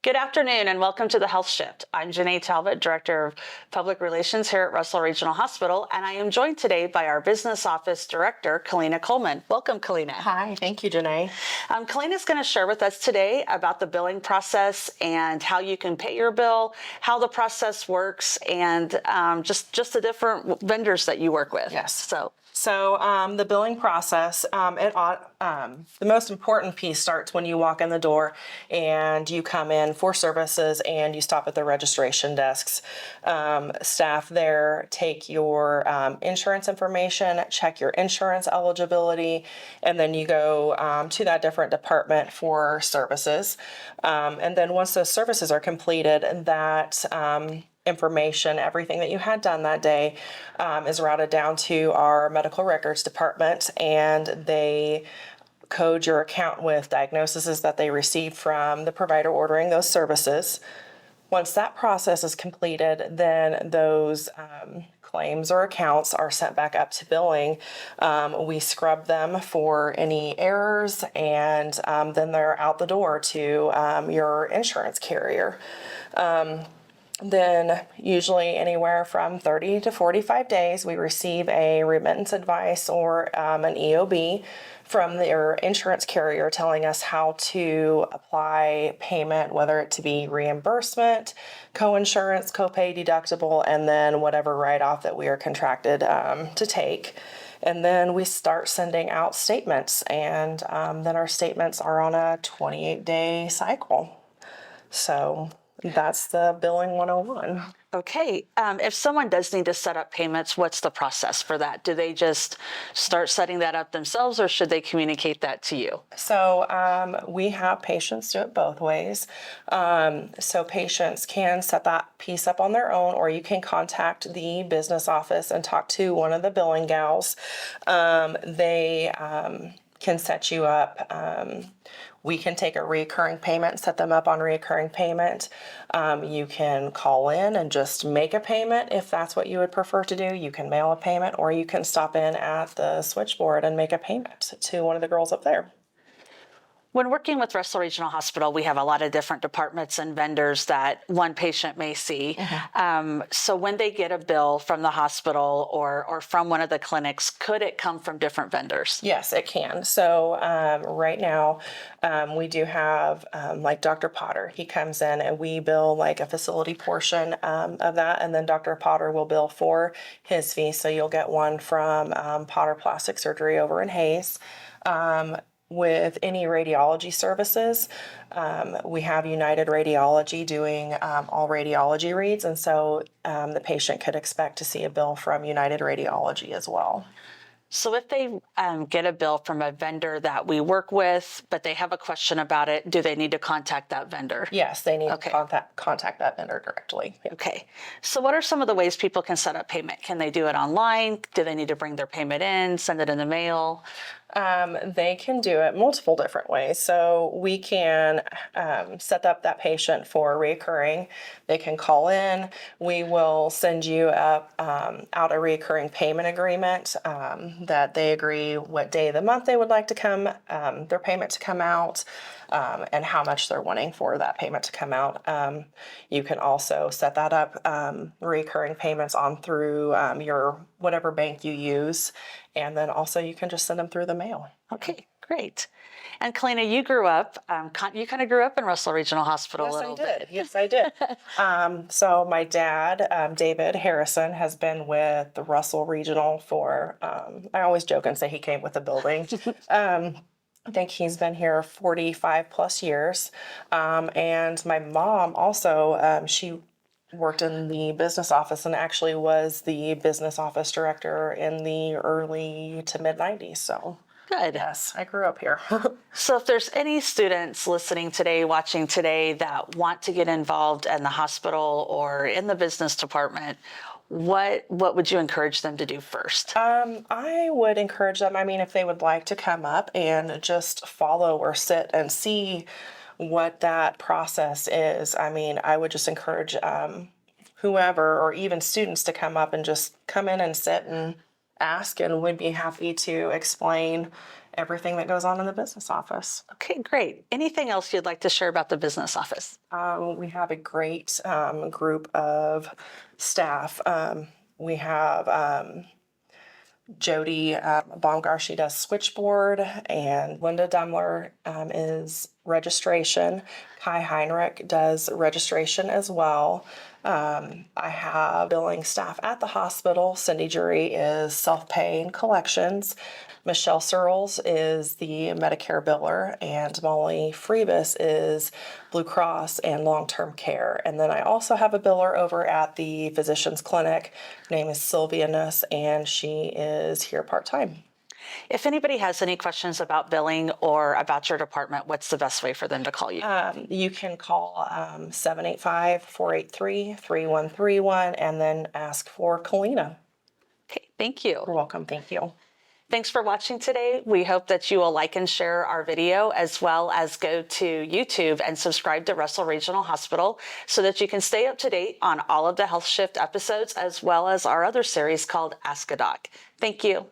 Good afternoon and welcome to the Health Shift. I'm Janae Talbot, Director of Public Relations here at Russell Regional Hospital, and I am joined today by our Business Office Director, Kalina Coleman. Welcome, Kalina. Hi, thank you, Janae. Kalina is going to share with us today about the billing process and how you can pay your bill, how the process works, and just the different vendors that you work with. Yes. So the billing process, the most important piece starts when you walk in the door and you come in for services and you stop at the registration desks. Staff there take your insurance information, check your insurance eligibility, and then you go to that different department for services. And then once those services are completed, that information, everything that you had done that day, is routed down to our medical records department, and they code your account with diagnoses that they received from the provider ordering those services. Once that process is completed, then those claims or accounts are sent back up to billing. We scrub them for any errors, and then they're out the door to your insurance carrier. Then usually anywhere from 30 to 45 days, we receive a remittance advice or an EOB from their insurance carrier telling us how to apply payment, whether it to be reimbursement, co-insurance, copay, deductible, and then whatever write-off that we are contracted to take. And then we start sending out statements, and then our statements are on a 28-day cycle. So that's the billing 101. Okay. If someone does need to set up payments, what's the process for that? Do they just start setting that up themselves, or should they communicate that to you? So we have patients do it both ways. So patients can set that piece up on their own, or you can contact the business office and talk to one of the billing gals. They can set you up. We can take a recurring payment, set them up on recurring payment. You can call in and just make a payment if that's what you would prefer to do. You can mail a payment, or you can stop in at the switchboard and make a payment to one of the girls up there. When working with Russell Regional Hospital, we have a lot of different departments and vendors that one patient may see. So when they get a bill from the hospital or from one of the clinics, could it come from different vendors? Yes, it can. So right now, we do have like Dr. Potter. He comes in and we bill like a facility portion of that, and then Dr. Potter will bill for his fee. So you'll get one from Potter Plastic Surgery over in Hayes. With any radiology services, we have United Radiology doing all radiology reads, and so the patient could expect to see a bill from United Radiology as well. So if they get a bill from a vendor that we work with, but they have a question about it, do they need to contact that vendor? Yes, they need to contact that vendor directly. Yeah. Okay. So what are some of the ways people can set up payment? Can they do it online? Do they need to bring their payment in, send it in the mail? They can do it multiple different ways. So we can set up that patient for recurring. They can call in. We will send you out a recurring payment agreement that they agree what day of the month they would like to come, their payment to come out, and how much they're wanting for that payment to come out. You can also set that up, recurring payments on through your whatever bank you use, and then also you can just send them through the mail. Okay, great. And Kalina, you grew up, you kind of grew up in Russell Regional Hospital a little bit. Yes, I did. So my dad, David Harrison, has been with the Russell Regional for, I always joke and say he came with the building. I think he's been here 45 plus years. And my mom also, she worked in the business office and actually was the business office director in the early to mid 90s. So good. Yes, I grew up here. So if there's any students listening today, watching today, that want to get involved in the hospital or in the business department, what would you encourage them to do first? I would encourage them, if they would like to come up and just follow or sit and see what that process is. I would just encourage whoever or even students to come up and just come in and sit and ask, and we'd be happy to explain everything that goes on in the business office. Okay, great. Anything else you'd like to share about the business office? We have a great group of staff. We have Jody Baumgar, she does switchboard, and Linda Demler is registration. Kai Heinrich does registration as well. I have billing staff at the hospital. Cindy Jury is self-pay and collections. Michelle Searles is the Medicare biller, and Molly Freebus is Blue Cross and long-term care. And then I also have a biller over at the physician's clinic. Her name is Sylvia Nuss, and she is here part-time. If anybody has any questions about billing or about your department, what's the best way for them to call you? You can call 785-483-3131 and then ask for Kalina. Okay, thank you. You're welcome. Thank you. Thanks for watching today. We hope that you will like and share our video, as well as go to YouTube and subscribe to Russell Regional Hospital so that you can stay up to date on all of the Health Shift episodes, as well as our other series called Ask a Doc. Thank you.